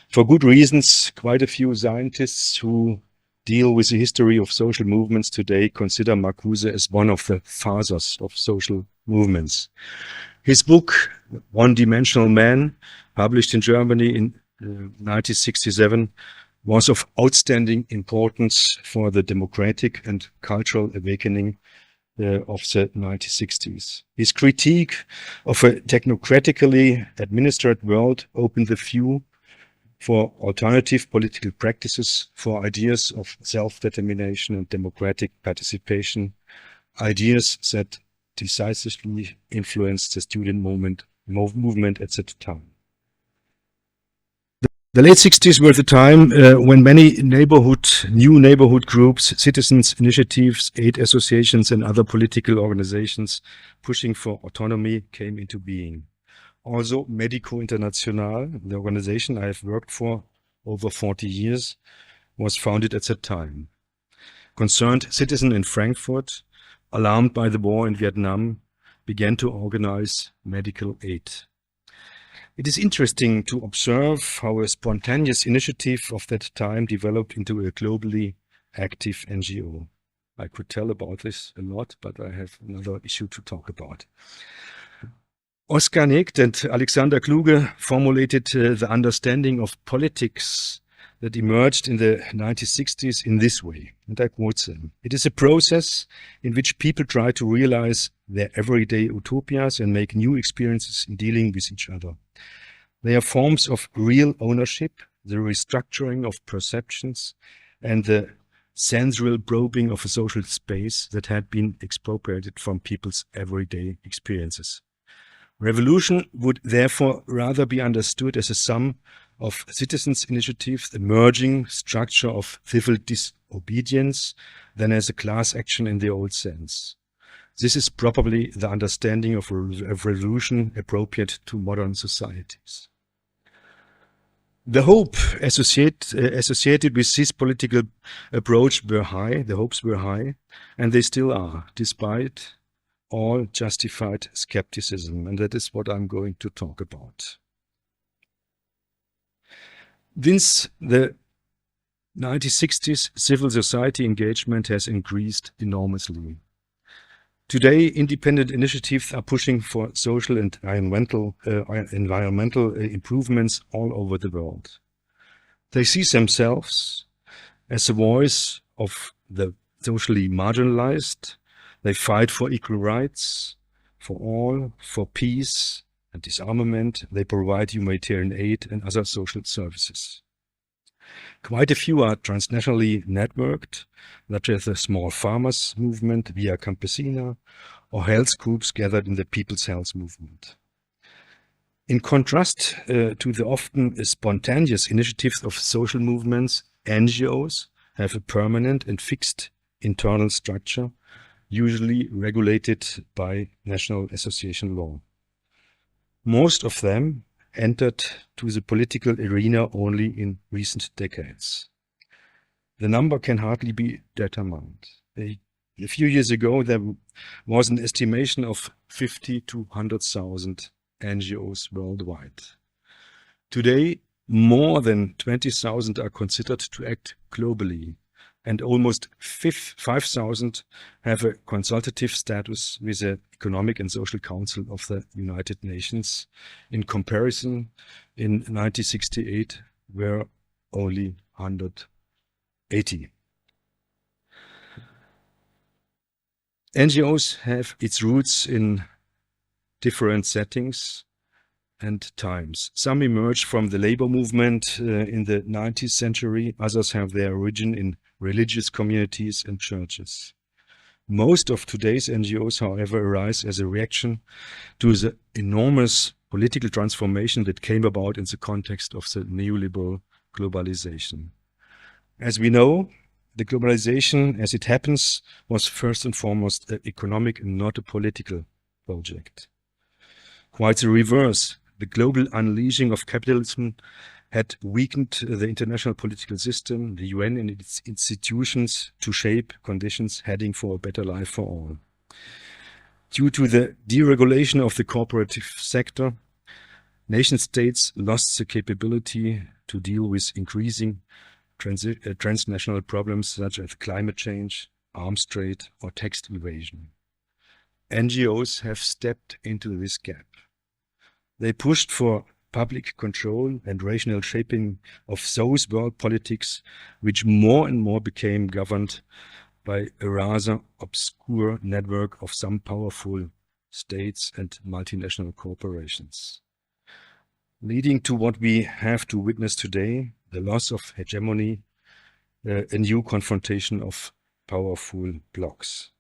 For good reasons, quite a few scientists who deal with the history of social movements today consider Marcuse as one of the fathers of social movements. His book, One-Dimensional Man, published in Germany in 1967, was of outstanding importance for the democratic and cultural awakening of the 1960s. His critique of a technocratically administered world opened the view for alternative political practices, for ideas of self-determination and democratic participation, ideas that decisively influenced the student movement at that time. The late 60s were the time when many new neighborhood groups, citizens' initiatives, aid associations, and other political organizations pushing for autonomy came into being. Also, Medico International, the organization I have worked for over 40 years, was founded at that time. Concerned citizens in Frankfurt, alarmed by the war in Vietnam, began to organize medical aid. It is interesting to observe how a spontaneous initiative of that time developed into a globally active NGO. I could tell about this a lot, but I have another issue to talk about. Oskar Negd and Alexander Kluge formulated the understanding of politics that emerged in the 1960s in this way, and I quote them. It is a process in which people try to realize their everyday utopias and make new experiences in dealing with each other. They are forms of real ownership, the restructuring of perceptions, and the sensorial probing of a social space that had been expropriated from people's everyday experiences. Revolution would therefore rather be understood as a sum of citizens' initiatives, emerging structure of civil disobedience, than as a class action in the old sense. This is probably the understanding of revolution appropriate to modern societies. The hope associated with this political approach were high, the hopes were high, and they still are, despite all justified skepticism, and that is what I'm going to talk about. Since the 1960s, civil society engagement has increased enormously. Today, independent initiatives are pushing for social and environmental improvements all over the world. They see themselves as a voice of the socially marginalized. They fight for equal rights for all, for peace and disarmament. They provide humanitarian aid and other social services. Quite a few are transnationally networked, such as the Small Farmers Movement Via Campesina, or health groups gathered in the People's Health Movement. In contrast to the often spontaneous initiatives of social movements, NGOs have a permanent and fixed internal structure, usually regulated by national association law. Most of them entered to the political arena only in recent decades. The number can hardly be determined. A few years ago, there was an estimation of 50 to 100,000 NGOs worldwide. Today, more than 20,000 are considered to act globally, and almost 5,000 have a consultative status with the Economic and Social Council of the United Nations. In comparison, in 1968 were only 180. NGOs have its roots in different settings and times. Some emerged from the labor movement in the 19th century. Others have their origin in religious communities and churches. Most of today's NGOs, however, arise as a reaction to the enormous political transformation that came about in the context of the neoliberal globalization. As we know, the globalization, as it happens, was first and foremost an economic and not a political project. Quite the reverse. The global unleashing of capitalism had weakened the international political system, the UN and its institutions, to shape conditions heading for a better life for all. Due to the deregulation of the cooperative sector, nation states lost the capability to deal with increasing transnational problems such as climate change, arms trade, or tax evasion. NGOs have stepped into this gap. They pushed for public control and rational shaping of those world politics which more and more became governed by a rather obscure network of some powerful states and multinational corporations, leading to what we have to witness today, the loss of hegemony, a new confrontation of powerful blocs.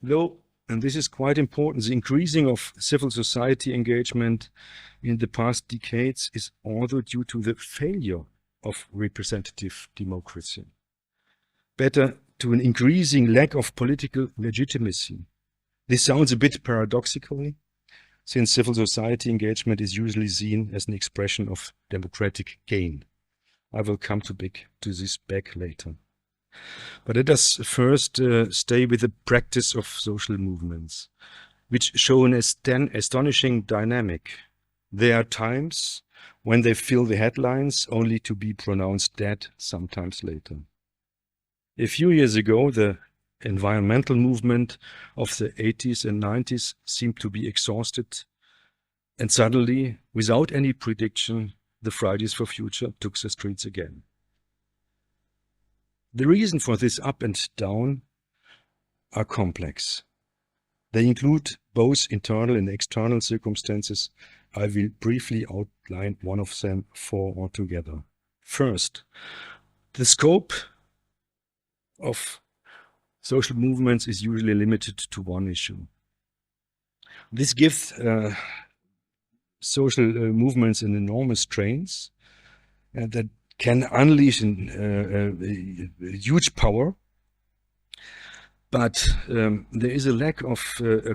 Though, and this is quite important, the increasing of civil society engagement in the past decades is also due to the failure of representative democracy. Better, to an increasing lack of political legitimacy. This sounds a bit paradoxical, since civil society engagement is usually seen as an expression of democratic gain. I will come to this back later. But let us first stay with the practice of social movements, which show an astonishing dynamic. There are times when they fill the headlines only to be pronounced dead sometimes later. A few years ago, the environmental movement of the 80s and 90s seemed to be exhausted, and suddenly, without any prediction, the Fridays for Future took the streets again. The reason for this up and down are complex. They include both internal and external circumstances. I will briefly outline one of them four altogether. First, the scope of social movements is usually limited to one issue. This gives social movements an enormous strength that can unleash a huge power, but there is a lack of a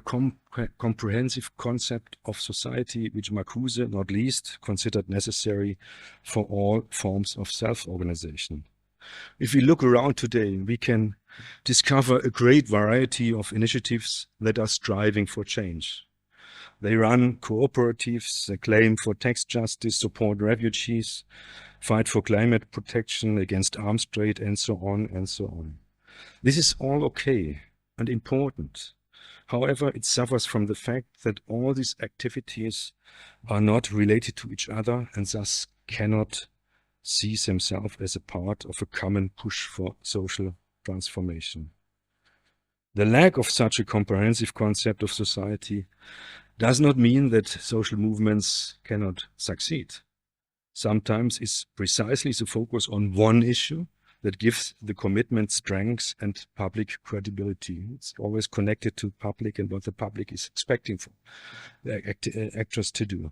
comprehensive concept of society, which Marcuse, not least, considered necessary for all forms of self-organization. If we look around today, we can discover a great variety of initiatives that are striving for change. They run cooperatives, they claim for tax justice, support refugees, fight for climate protection, against arms trade, and so on and so on. This is all okay and important. However, it suffers from the fact that all these activities are not related to each other and thus cannot see themselves as a part of a common push for social transformation. The lack of such a comprehensive concept of society does not mean that social movements cannot succeed. Sometimes it's precisely the focus on one issue that gives the commitment strength and public credibility. It's always connected to public and what the public is expecting from the actors to do.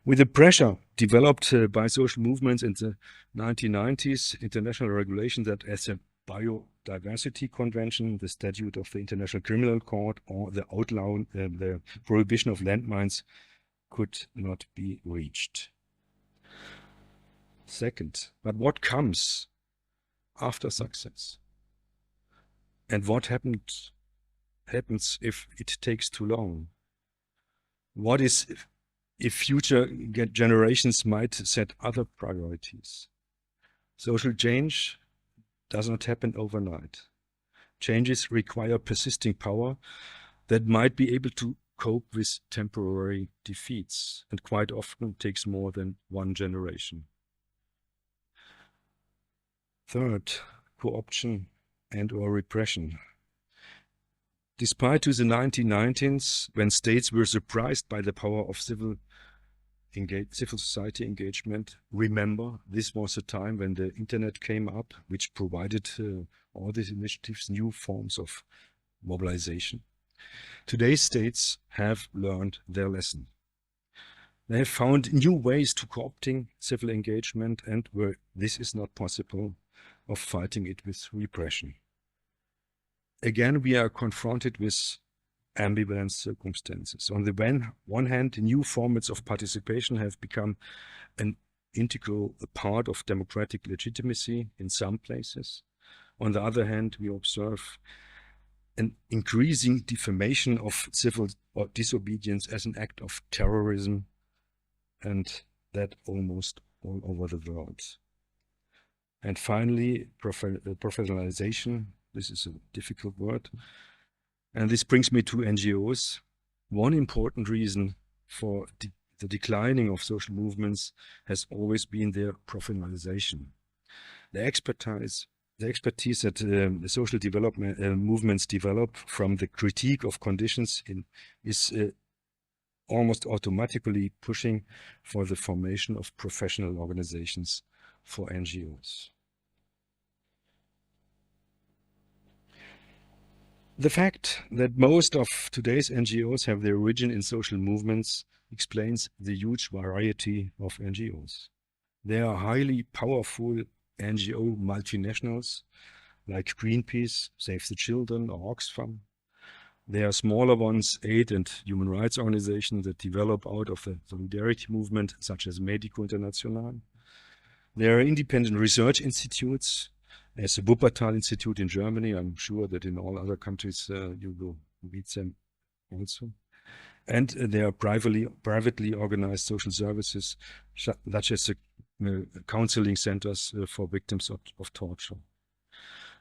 With the pressure developed by social movements in the 1990s, international regulation that as a Biodiversity Convention, the Statute of the International Criminal Court, or the the prohibition of landmines could not be reached. Second, but what comes after success? And what happens if it takes too long? What is if future generations might set other priorities? Social change does not happen overnight. Changes require persisting power that might be able to cope with temporary defeats, and quite often takes more than one generation. Third, co-option and/or repression. Despite to the 1990s, when states were surprised by the power of civil society engagement, remember, this was a time when the internet came up, which provided all these initiatives new forms of mobilization. Today's states have learned their lesson. They have found new ways to co-opting civil engagement, and where this is not possible, of fighting it with repression. Again, we are confronted with ambivalent circumstances. On the one hand, new formats of participation have become an integral part of democratic legitimacy in some places. On the other hand, we observe an increasing defamation of civil disobedience as an act of terrorism and that almost all over the world. And finally, professionalization. This is a difficult word. And this brings me to NGOs. One important reason for the declining of social movements has always been their professionalization. The expertise that the social development movements develop from the critique of conditions is almost automatically pushing for the formation of professional organizations for NGOs. The fact that most of today's NGOs have their origin in social movements explains the huge variety of NGOs. There are highly powerful NGO multinationals like Greenpeace, Save the Children, or Oxfam. There are smaller ones, aid and human rights organizations that develop out of the solidarity movement, such as Medico International. There are independent research institutes, as the Wuppertal Institute in Germany. I'm sure that in all other countries you will meet them also. And there are privately organized social services, such as the counseling centers for victims of torture.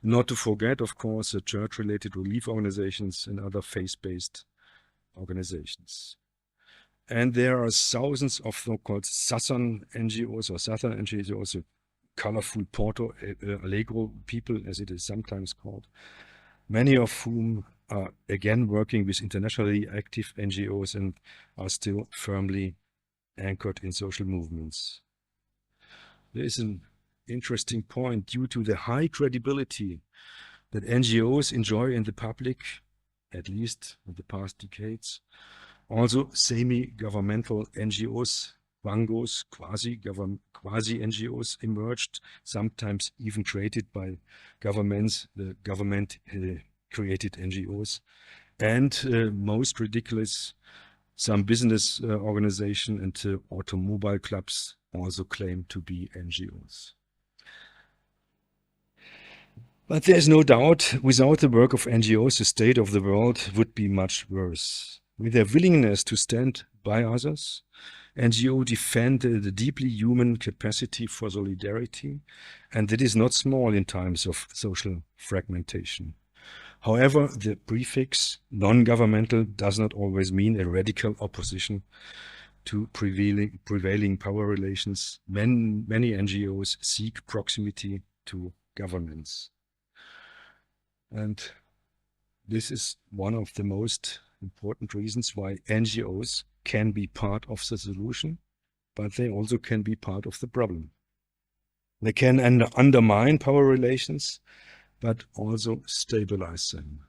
Not to forget, of course, the church-related relief organizations and other faith-based organizations. And there are thousands of so-called Southern NGOs, a colorful Porto Alegre people, as it is sometimes called, many of whom are again working with internationally active NGOs and are still firmly anchored in social movements. There is an interesting point. Due to the high credibility that NGOs enjoy in the public, at least in the past decades, also semi-governmental NGOs, Wangos, quasi-NGOs emerged, sometimes even created by governments, the government created NGOs. And most ridiculous, some business organization and automobile clubs also claim to be NGOs. But there's no doubt, without the work of NGOs, the state of the world would be much worse. With their willingness to stand by others, NGOs defend the deeply human capacity for solidarity, and that is not small in times of social fragmentation. However, the prefix non-governmental does not always mean a radical opposition to prevailing power relations. Many NGOs seek proximity to governments. And this is one of the most important reasons why NGOs can be part of the solution, but they also can be part of the problem. They can undermine power relations, but also stabilize them.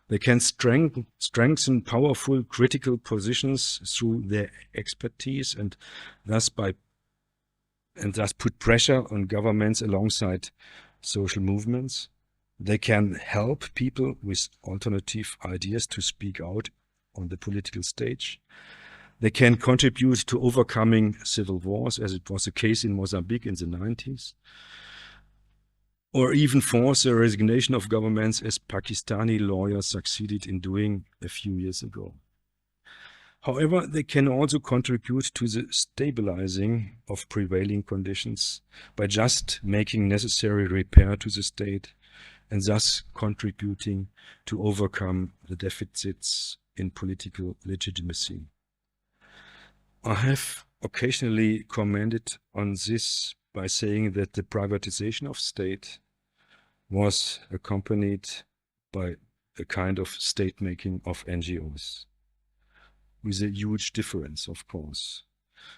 They can strengthen powerful critical positions through their expertise and thus put pressure on governments alongside social movements. They can help people with alternative ideas to speak out on the political stage. They can contribute to overcoming civil wars, as it was the case in Mozambique in the 90s, or even force the resignation of governments, as Pakistani lawyers succeeded in doing a few years ago. However, they can also contribute to the stabilizing of prevailing conditions by just making necessary repair to the state and thus contributing to overcome the deficits in political legitimacy. I have occasionally commented on this by saying that the privatization of state was accompanied by a kind of state-making of NGOs, with a huge difference, of course.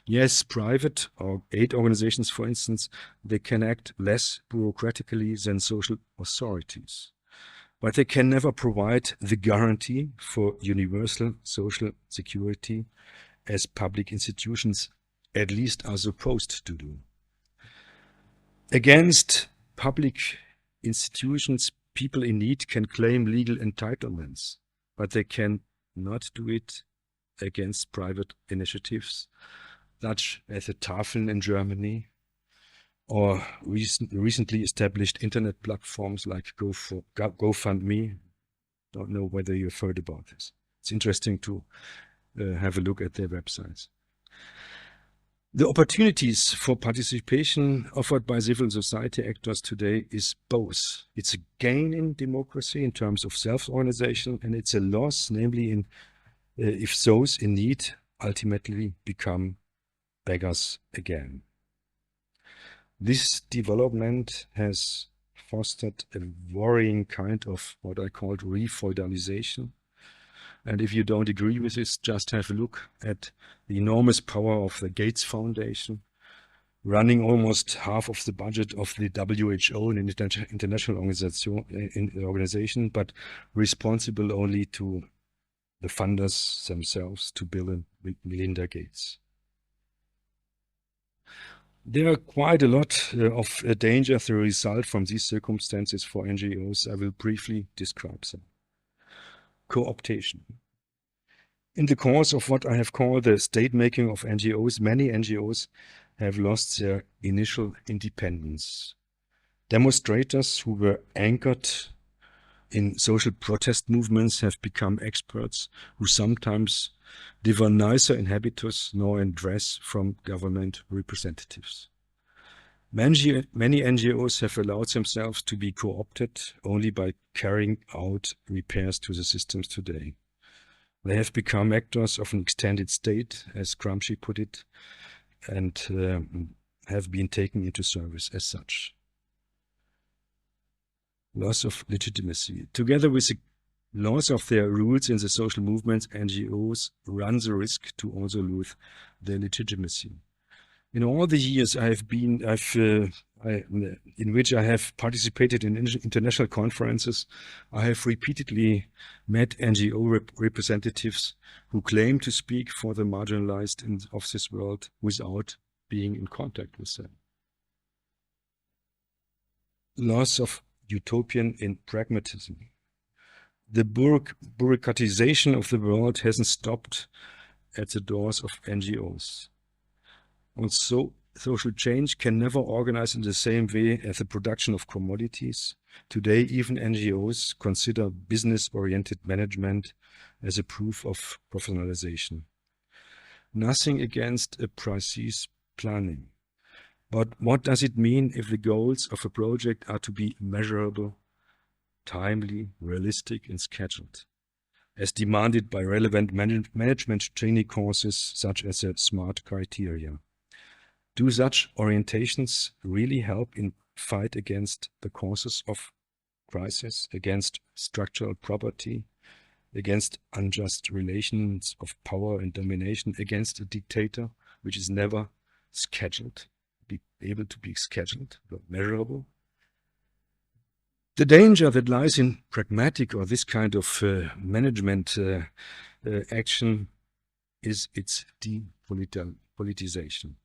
Yes, private or aid organizations, for instance, they can act less bureaucratically than social authorities, but they can never provide the guarantee for universal social security as public institutions at least are supposed to do. Against public institutions, people in need can claim legal entitlements, but they can not do it against private initiatives, such as the Tafeln in Germany, or recently established internet platforms like GoFundMe. Don't know whether you've heard about this. It's interesting to have a look at their websites. The opportunities for participation offered by civil society actors today is both. It's a gain in democracy in terms of self-organization, and it's a loss, namely in if those in need ultimately become beggars again. This development has fostered a worrying kind of what I called re-feudalization. And if you don't agree with this, just have a look at the enormous power of the Gates Foundation, running almost half of the budget of the WHO, an international organization, but responsible only to the funders themselves, to Bill and Melinda Gates. There are quite a lot of dangers that result from these circumstances for NGOs. I will briefly describe them. Co-optation. In the course of what I have called the state-making of NGOs, many NGOs have lost their initial independence. Demonstrators who were anchored in social protest movements have become experts who sometimes differ neither in habitus nor in dress from government representatives. Many NGOs have allowed themselves to be co-opted only by carrying out repairs to the systems today. They have become actors of an extended state, as Gramsci put it, and have been taken into service as such. Loss of legitimacy. Together with the loss of their roots in the social movements, NGOs run the risk to also lose their legitimacy. In all the years in which I have participated in international conferences, I have repeatedly met NGO representatives who claim to speak for the marginalized of this world without being in contact with them. Loss of utopian in pragmatism. The bureaucratization of the world hasn't stopped at the doors of NGOs. Also, social change can never organize in the same way as the production of commodities. Today, even NGOs consider business-oriented management as a proof of professionalization. Nothing against a precise planning. But what does it mean if the goals of a project are to be measurable, timely, realistic, and scheduled, as demanded by relevant management training courses such as the SMART criteria? Do such orientations really help in fight against the causes of crisis, against structural poverty, against unjust relations of power and domination, against a dictator which is never scheduled, be able to be scheduled, measurable? The danger that lies in pragmatic or this kind of management action is its depolitization.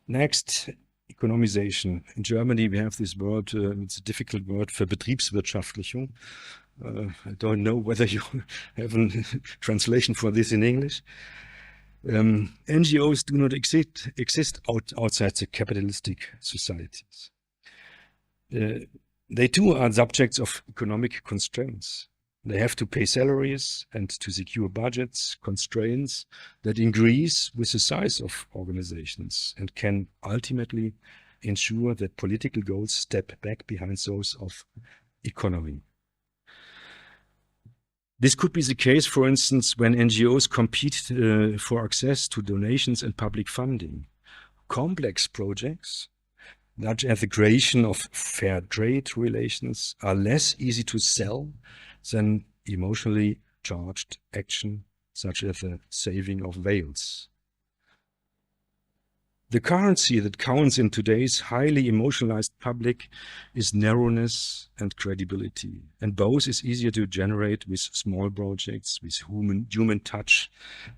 Next, economization. In Germany, we have this word, it's a difficult word, for Betriebswirtschaftlichung. I don't know whether you have a translation for this in English. NGOs do not exist outside the capitalistic societies. They too are subjects of economic constraints. They have to pay salaries and to secure budgets, constraints that increase with the size of organizations and can ultimately ensure that political goals step back behind those of economy. This could be the case, for instance, when NGOs compete for access to donations and public funding. Complex projects, such as the creation of fair trade relations, are less easy to sell than emotionally charged action, such as the saving of whales. The currency that counts in today's highly emotionalized public is narrowness and credibility, and both is easier to generate with small projects, with human touch,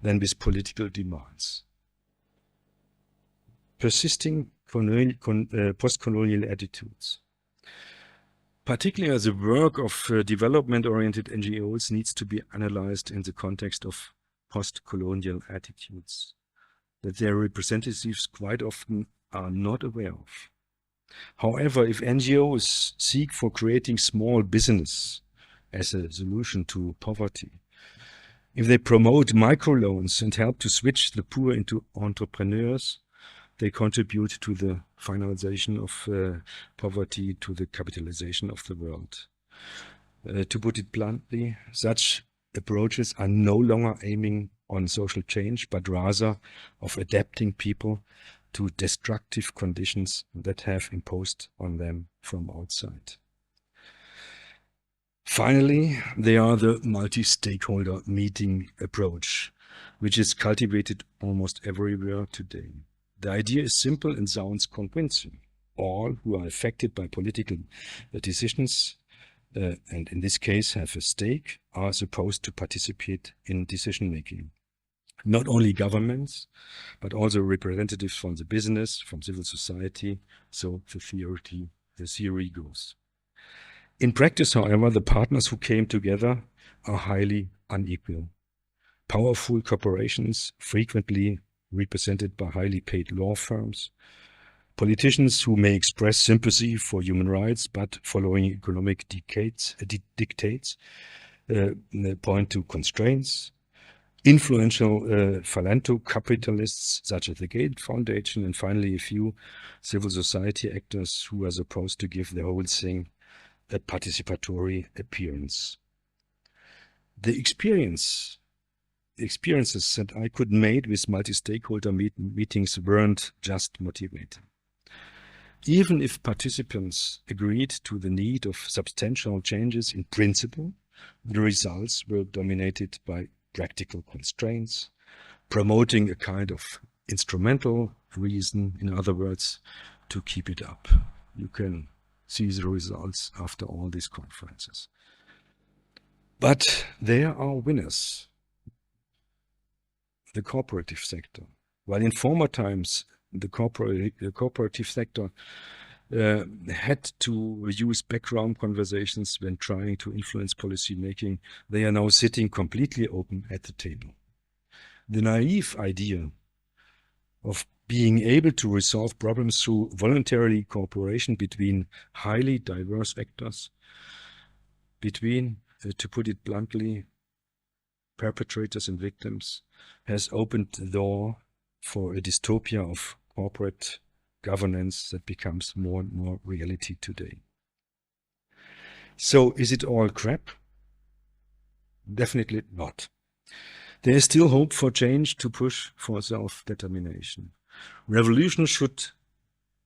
than with political demands. Persisting post-colonial attitudes. Particularly the work of development-oriented NGOs needs to be analyzed in the context of post-colonial attitudes that their representatives quite often are not aware of. However, if NGOs seek for creating small business as a solution to poverty, If they promote microloans and help to switch the poor into entrepreneurs, they contribute to the finalization of poverty, to the capitalization of the world. To put it bluntly, such approaches are no longer aiming on social change, but rather of adapting people to destructive conditions that have imposed on them from outside. Finally, they are the multi-stakeholder meeting approach, which is cultivated almost everywhere today. The idea is simple and sounds convincing. All who are affected by political decisions, and in this case have a stake, are supposed to participate in decision-making. Not only governments, but also representatives from the business, from civil society, so the theory goes. In practice, however, the partners who came together are highly unequal. Powerful corporations, frequently represented by highly paid law firms, politicians who may express sympathy for human rights, but following economic dictates, point to constraints, influential philanthro-capitalists such as the Gates Foundation, and finally a few civil society actors who are supposed to give the whole thing a participatory appearance. The experiences that I could make with multi-stakeholder meetings weren't just motivating. Even if participants agreed to the need of substantial changes in principle, the results were dominated by practical constraints, promoting a kind of instrumental reason, in other words, to keep it up. You can see the results after all these conferences. But there are winners. The cooperative sector. While in former times the cooperative sector had to use background conversations when trying to influence policy making, they are now sitting completely open at the table. The naive idea of being able to resolve problems through voluntary cooperation between highly diverse actors, between, to put it bluntly, perpetrators and victims, has opened the door for a dystopia of corporate governance that becomes more and more reality today. So is it all crap? Definitely not. There is still hope for change, to push for self-determination. Revolution should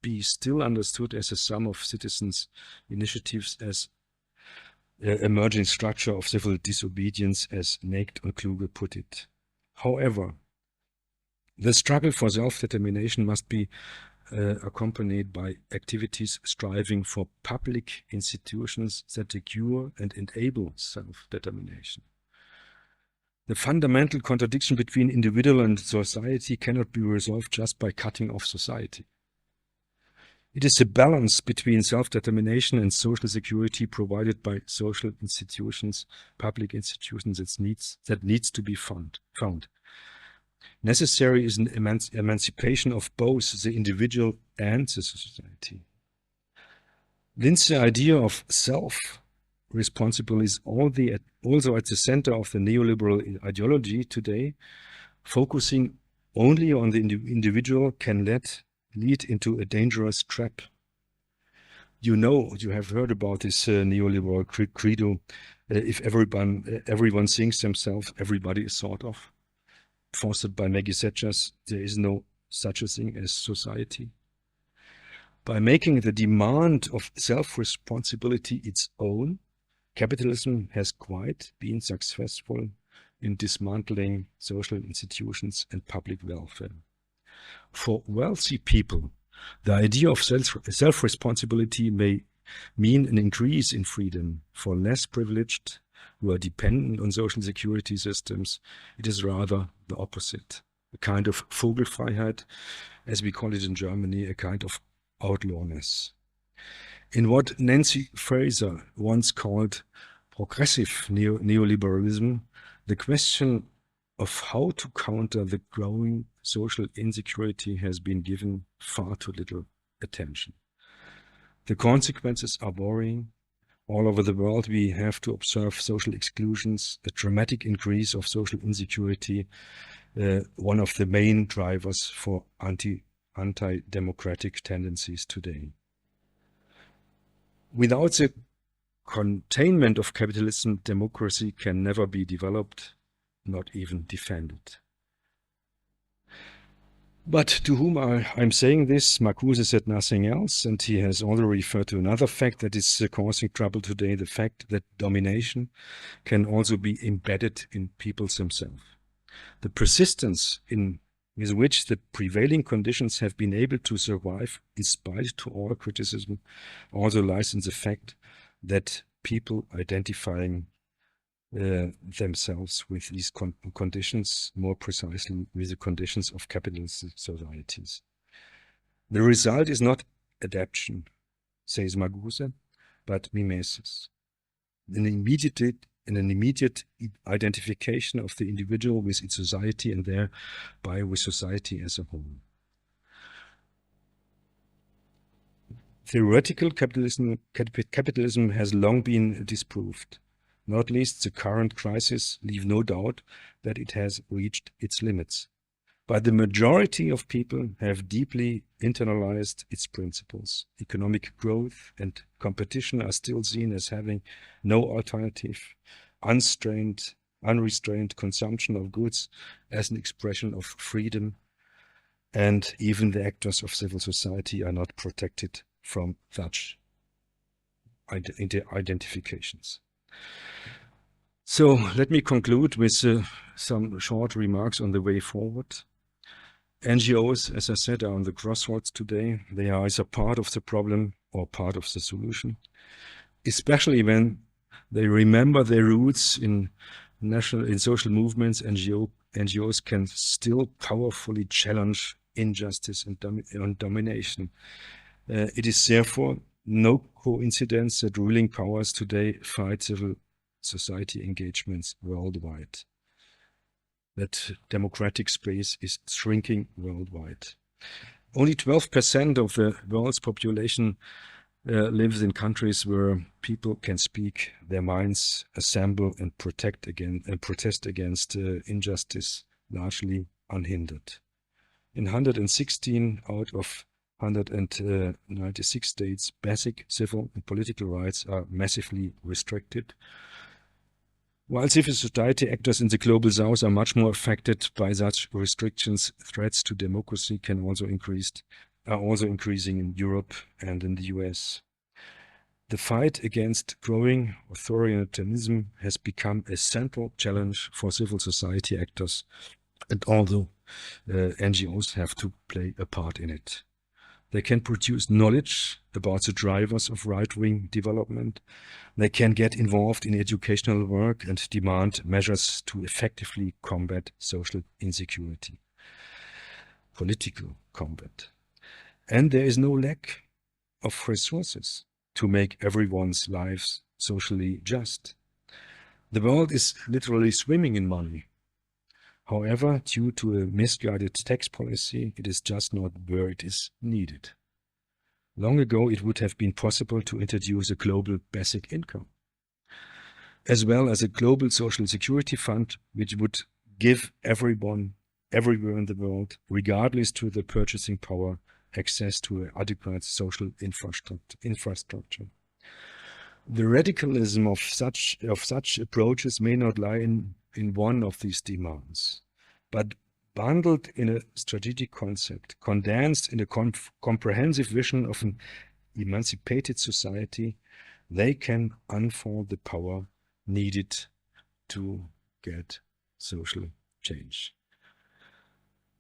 be still understood as a sum of citizens' initiatives, as emerging structure of civil disobedience, as Negt und Kluge put it. However, the struggle for self-determination must be accompanied by activities striving for public institutions that secure and enable self-determination. The fundamental contradiction between individual and society cannot be resolved just by cutting off society. It is a balance between self-determination and social security provided by social institutions, public institutions, that needs to be found. Necessary is an emancipation of both the individual and the society. Hence, the idea of self-responsible is also at the center of the neoliberal ideology today. Focusing only on the individual can lead into a dangerous trap. You have heard about this neoliberal credo. If everyone thinks themselves, everybody is thought of. Fostered by Maggie Thatcher's, there is no such a thing as society. By making the demand of self-responsibility its own, capitalism has quite been successful in dismantling social institutions and public welfare. For wealthy people, the idea of self-responsibility may mean an increase in freedom. For less privileged, who are dependent on social security systems, it is rather the opposite. A kind of Vogelfreiheit, as we call it in Germany, a kind of outlawness. In what Nancy Fraser once called progressive neoliberalism, the question of how to counter the growing social insecurity has been given far too little attention. The consequences are worrying. All over the world, we have to observe social exclusions, a dramatic increase of social insecurity, one of the main drivers for anti-democratic tendencies today. Without the containment of capitalism, democracy can never be developed, not even defended. But to whom I'm saying this, Marcuse said nothing else, and he has also referred to another fact that is causing trouble today, the fact that domination can also be embedded in people themselves. The persistence with which the prevailing conditions have been able to survive, despite to all criticism, also lies in the fact that people identifying themselves with these conditions, more precisely with the conditions of capitalist societies. The result is not adaptation, says Marcuse, but mimesis. An immediate identification of the individual with its society and thereby with society as a whole. Theoretical capitalism has long been disproved. Not least the current crisis leave no doubt that it has reached its limits. But the majority of people have deeply internalized its principles. Economic growth and competition are still seen as having no alternative. Unrestrained consumption of goods as an expression of freedom, and even the actors of civil society are not protected from such identifications. So let me conclude with some short remarks on the way forward. NGOs, as I said, are on the crossroads today. They are either part of the problem or part of the solution, especially when they remember their roots in social movements. NGOs can still powerfully challenge injustice and domination. It is therefore no coincidence that ruling powers today fight civil society engagements worldwide, that democratic space is shrinking worldwide. Only 12% of the world's population lives in countries where people can speak their minds, assemble and protest against injustice largely unhindered. In 116 out of 196 states, basic civil and political rights are massively restricted, while civil society actors in the global south are much more affected by such restrictions. Threats to democracy are also increasing in Europe and in the US. The fight against growing authoritarianism has become a central challenge for civil society actors, and although NGOs have to play a part in it. They can produce knowledge about the drivers of right-wing development. They can get involved in educational work and demand measures to effectively combat social insecurity, political combat. And there is no lack of resources to make everyone's lives socially just. The world is literally swimming in money. However, due to a misguided tax policy, it is just not where it is needed. Long ago, it would have been possible to introduce a global basic income, as well as a global social security fund, which would give everyone, everywhere in the world, regardless to the purchasing power, access to an adequate social infrastructure. The radicalism of such approaches may not lie in one of these demands, but bundled in a strategic concept, condensed in a comprehensive vision of an emancipated society, they can unfold the power needed to get social change.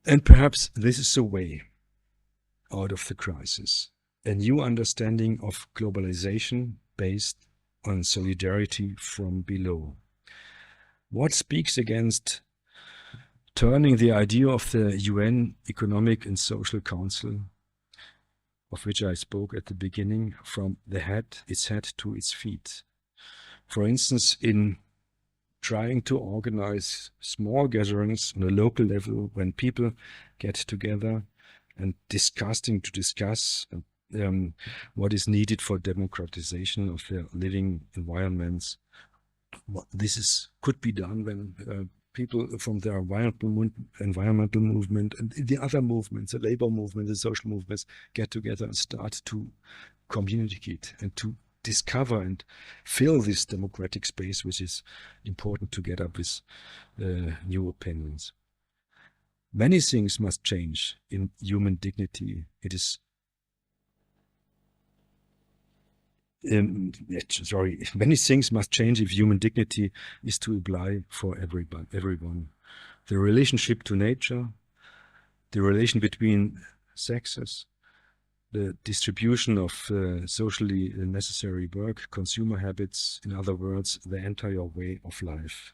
And perhaps this is the way out of the crisis, a new understanding of globalization based on solidarity from below. What speaks against turning the idea of the UN Economic and Social Council, of which I spoke at the beginning, from its head to its feet? For instance, in trying to organize small gatherings on a local level when people get together and discuss and what is needed for democratization of their living environments. Could be done when people from the environmental movement and the other movements, the labor movement, the social movements, get together and start to communicate and to discover and fill this democratic space, which is important to get up with new opinions. Many things must change in human dignity. It is many things must change if human dignity is to apply for everyone. The relationship to nature, the relation between sexes, the distribution of socially necessary work, consumer habits, in other words, the entire way of life.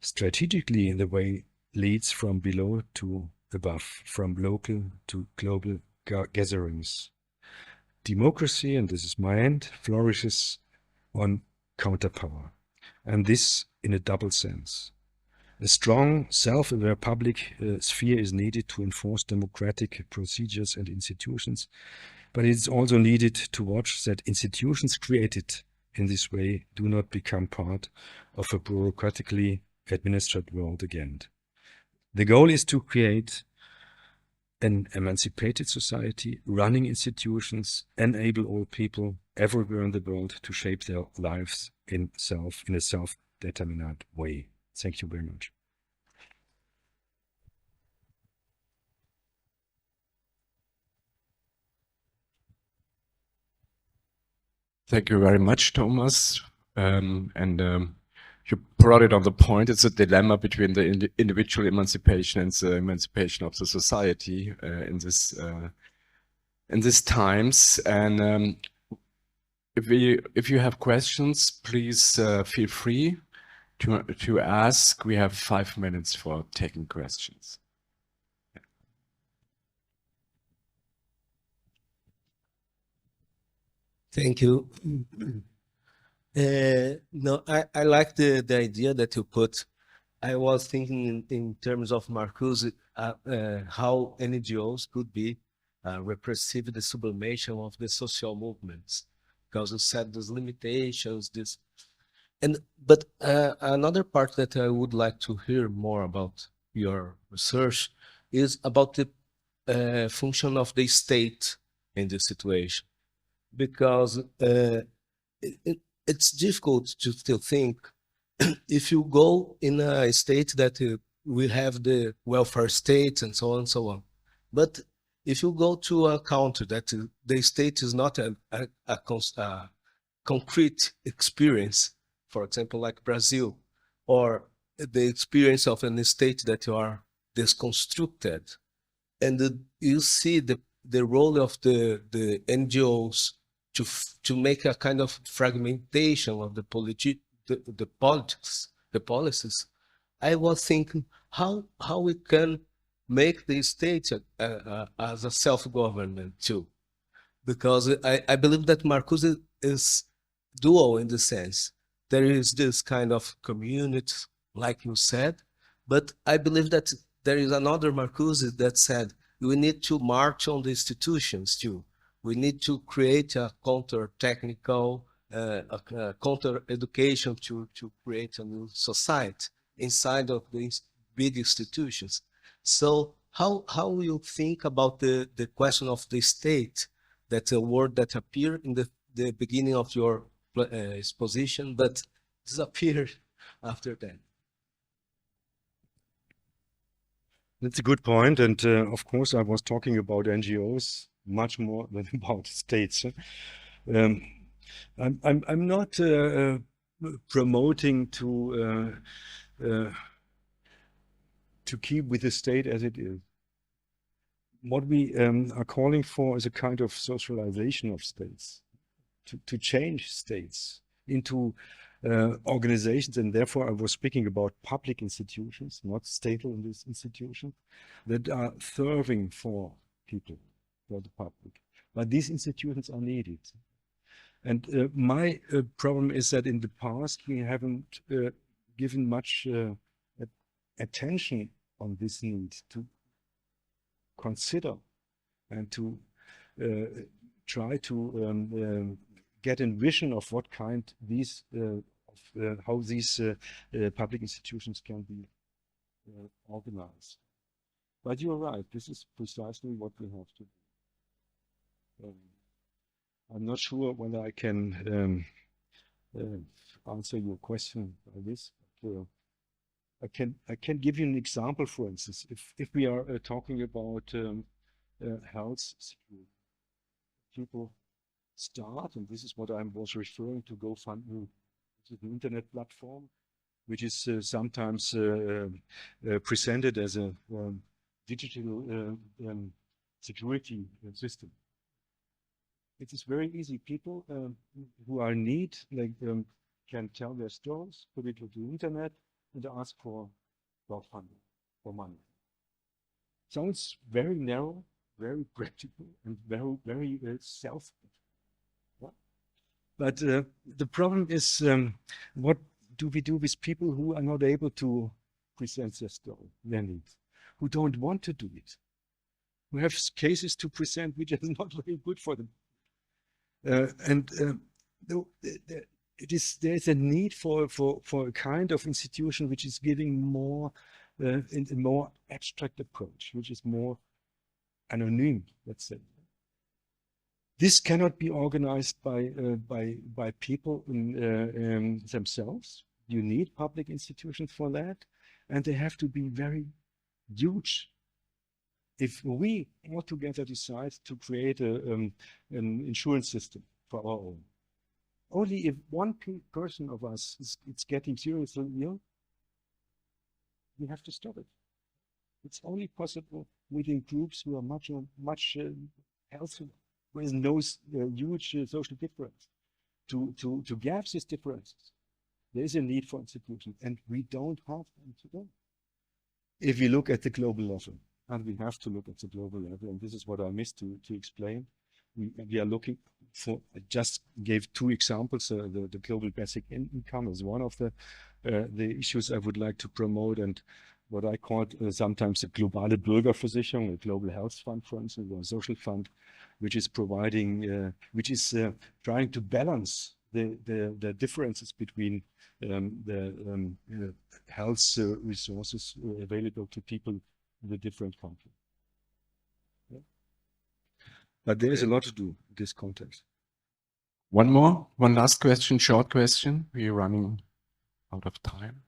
Strategically, the way leads from below to above, from local to global gatherings. Democracy, and this is my end, flourishes on counterpower, and this in a double sense. A strong, self-aware public sphere is needed to enforce democratic procedures and institutions, but it is also needed to watch that institutions created in this way do not become part of a bureaucratically administered world again. The goal is to create an emancipated society, running institutions, enable all people everywhere in the world to shape their lives in a self-determined way. Thank you very much. Thank you very much, Thomas. You brought it on the point. It's a dilemma between the individual emancipation and the emancipation of the society in these times. And if you have questions, please feel free to ask. We have 5 minutes for taking questions. Thank you. No, I like the idea that you put. I was thinking in terms of Marcuse, how NGOs could be repressive the sublimation of the social movements, because you said those limitations, but another part that I would like to hear more about your research is about the function of the state in this situation, because it's difficult to still think if you go in a state that we have the welfare state and so on and so on. But if you go to a country that the state is not a concrete experience, for example, like Brazil, or the experience of an state that you are disconstructed, and you see the role of the NGOs to make a kind of fragmentation of the politics, the policies. I was thinking how we can make the state as a self-government too, because I believe that Marcuse is dual in the sense. There is this kind of community, like you said, but I believe that there is another Marcuse that said we need to march on the institutions too. We need to create a counter-technical, counter-education to create a new society inside of these big institutions. So how you think about the question of the state, that's a word that appeared in the beginning of your exposition, but disappeared after that? That's a good point, and of course I was talking about NGOs much more than about states. I'm not promoting to keep with the state as it is. What we are calling for is a kind of socialization of states, to change states into organizations, and therefore I was speaking about public institutions, not statal institutions, that are serving for people, for the public. But these institutions are needed. And my problem is that in the past we haven't given much attention on this need to consider and to try to get a vision of what kind these, how these public institutions can be organized. But you're right, this is precisely what we have to do. I'm not sure whether I can answer your question by this. But, I can give you an example. For instance, if we are talking about health security, people start, and this is what I was referring to, GoFundMe, which is an internet platform, which is sometimes presented as a digital security system. It is very easy. People who are in need, like, can tell their stories, put it to the internet, and ask for crowdfunding, for money. Sounds very narrow, very practical, and very self. Yeah? But the problem is, what do we do with people who are not able to present their story, their needs, who don't want to do it, who have cases to present which is not very good for them? There is a need for a kind of institution which is giving more in a more abstract approach, which is more anonymous, let's say. This cannot be organized by people in themselves. You need public institutions for that, and they have to be very huge. If we all together decide to create an insurance system for our own, only if one person of us is getting seriously ill, we have to stop it. It's only possible within groups who are much healthier, where there is no huge social difference. To gap these differences, there is a need for institutions, and we don't have them today. If you look at the global level, and we have to look at the global level, and this is what I missed to explain. We are looking for, I just gave two examples. The global basic income is one of the issues I would like to promote, and what I call sometimes the globale Bürgerversicherung, a global health fund, for instance, or a social fund, which is providing, which is trying to balance the differences between the health resources available to people in the different countries. Yeah. But there is a lot to do in this context. One last question, short question. We're running out of time.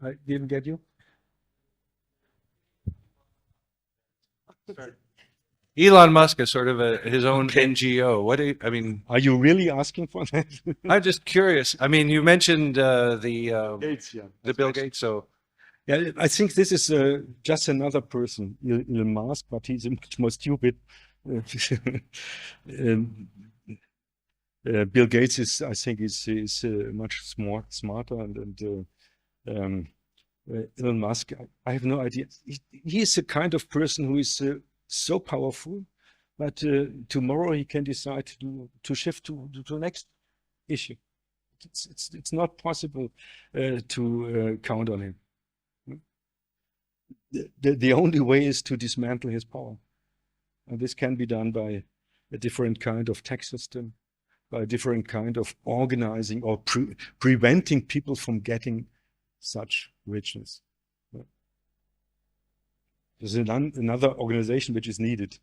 I didn't get you. Elon Musk is sort of his own NGO. I mean, are you really asking for that? I'm just curious. I mean, you mentioned Gates, yeah. the Bill Gates. So yeah, I think this is just another person, Elon Musk, but he's much more stupid. Bill Gates is, I think, is much smarter, and Elon Musk, I have no idea. He is the kind of person who is so powerful, but tomorrow he can decide to shift to the next issue. It's not possible to count on him. The only way is to dismantle his power, and this can be done by a different kind of tax system, by a different kind of organizing or preventing people from getting such richness. There's another organization which is needed.